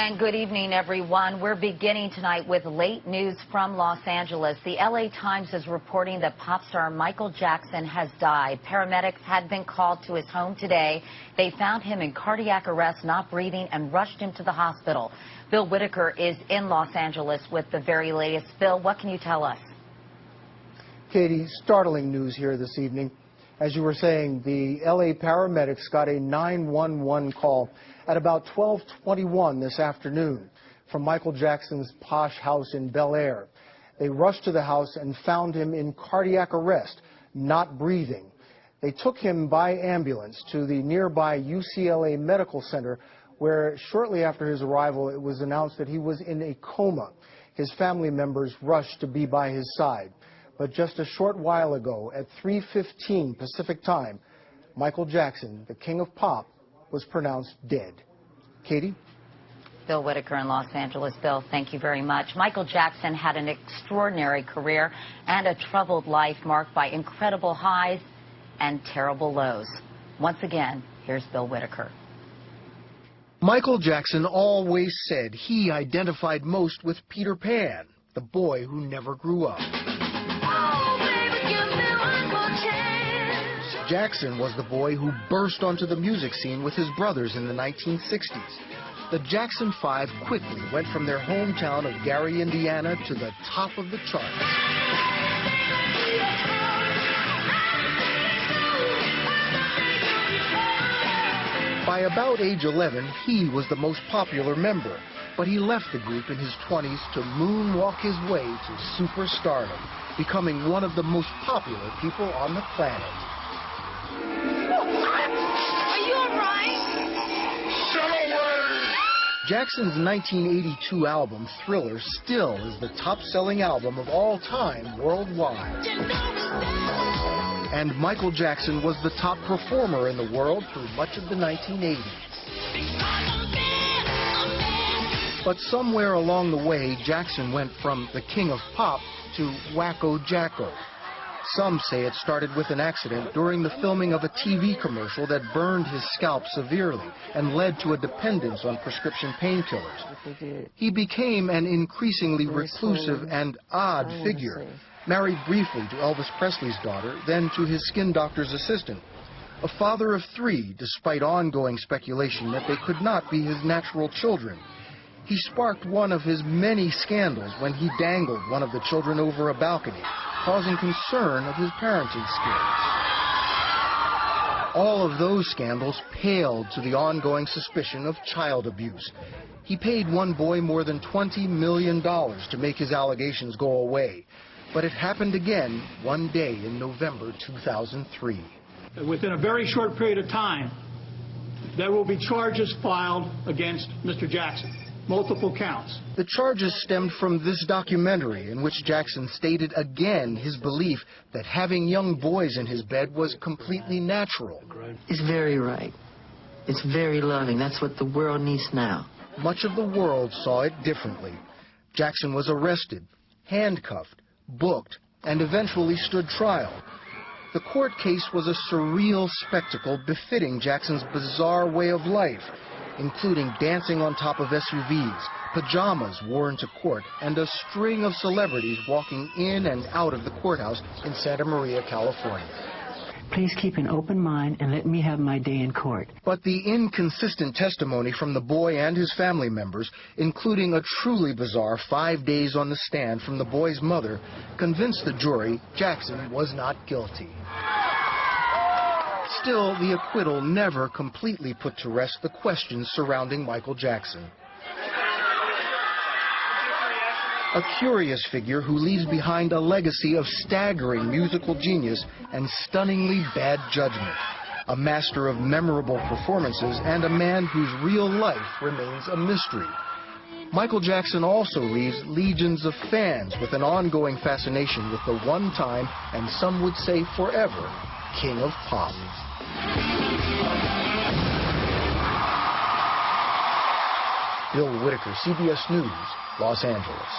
And good evening, everyone. We're beginning tonight with late news from Los Angeles. The LA Times is reporting that pop star Micheal Jackson has died. Paramedics had been called to his home today. They found him in cardiac arrest, not breathing, and rushed him to the hospital. Bill Whitaker is in Los Angeles with the very latest. Bill, what can you tell us? Katie, startling news here this evening. As you were saying, the LA paramedics got a 911 call at about 12:21 this afternoon from Micheal Jackson's posh house in Bel Air. They rushed to the house and found him in cardiac arrest, not breathing. They took him by ambulance to the nearby UCLA Medical Center, where shortly after his arrival it was announced that he was in a coma. His family members rushed to be by his side. But just a short while ago, at 3:15 Pacific time, Micheal Jackson, the king of pop, was pronounced dead. Katie? Bill Whitaker in Los Angeles. Bill, thank you very much. Micheal Jackson had an extraordinary career and a troubled life marked by incredible highs and terrible lows. Once again, here's Bill Whitaker. Micheal Jackson always said he identified most with Peter Pan, the boy who never grew up. Jackson was the boy who burst onto the music scene with his brothers in the 1960s. The Jackson Five quickly went from their hometown of Gary, Indiana, to the top of the charts. By about age 11, he was the most popular member, but he left the group in his 20s to moonwalk his way to superstardom, becoming one of the most popular people on the planet. Are you all right? Jackson's 1982 album, Thriller, still is the top-selling album of all time worldwide. And Micheal Jackson was the top performer in the world through much of the 1980s. But somewhere along the way, Jackson went from the king of pop to Wacko Jacko. Some say it started with an accident during the filming of a TV commercial that burned his scalp severely and led to a dependence on prescription painkillers. He became an increasingly reclusive and odd figure, married briefly to Elvis Presley's daughter, then to his skin doctor's assistant. A father of 3, despite ongoing speculation that they could not be his natural children. He sparked one of his many scandals when he dangled one of the children over a balcony, causing concern of his parenting skills. All of those scandals paled to the ongoing suspicion of child abuse. He paid one boy more than $20 million to make his allegations go away. But it happened again one day in November 2003. Within a very short period of time, there will be charges filed against Mr. Jackson. Multiple counts. The charges stemmed from this documentary in which Jackson stated again his belief that having young boys in his bed was completely natural. It's very right. It's very loving. That's what the world needs now. Much of the world saw it differently. Jackson was arrested, handcuffed, booked, and eventually stood trial. The court case was a surreal spectacle befitting Jackson's bizarre way of life, including dancing on top of SUVs, pajamas worn to court, and a string of celebrities walking in and out of the courthouse in Santa Maria, California. Please keep an open mind and let me have my day in court. But the inconsistent testimony from the boy and his family members, including a truly bizarre 5 days on the stand from the boy's mother, convinced the jury Jackson was not guilty. Still, the acquittal never completely put to rest the questions surrounding Micheal Jackson. A curious figure who leaves behind a legacy of staggering musical genius and stunningly bad judgment. A master of memorable performances and a man whose real life remains a mystery. Micheal Jackson also leaves legions of fans with an ongoing fascination with the one-time, and some would say forever, king of pop. Bill Whitaker, CBS News, Los Angeles.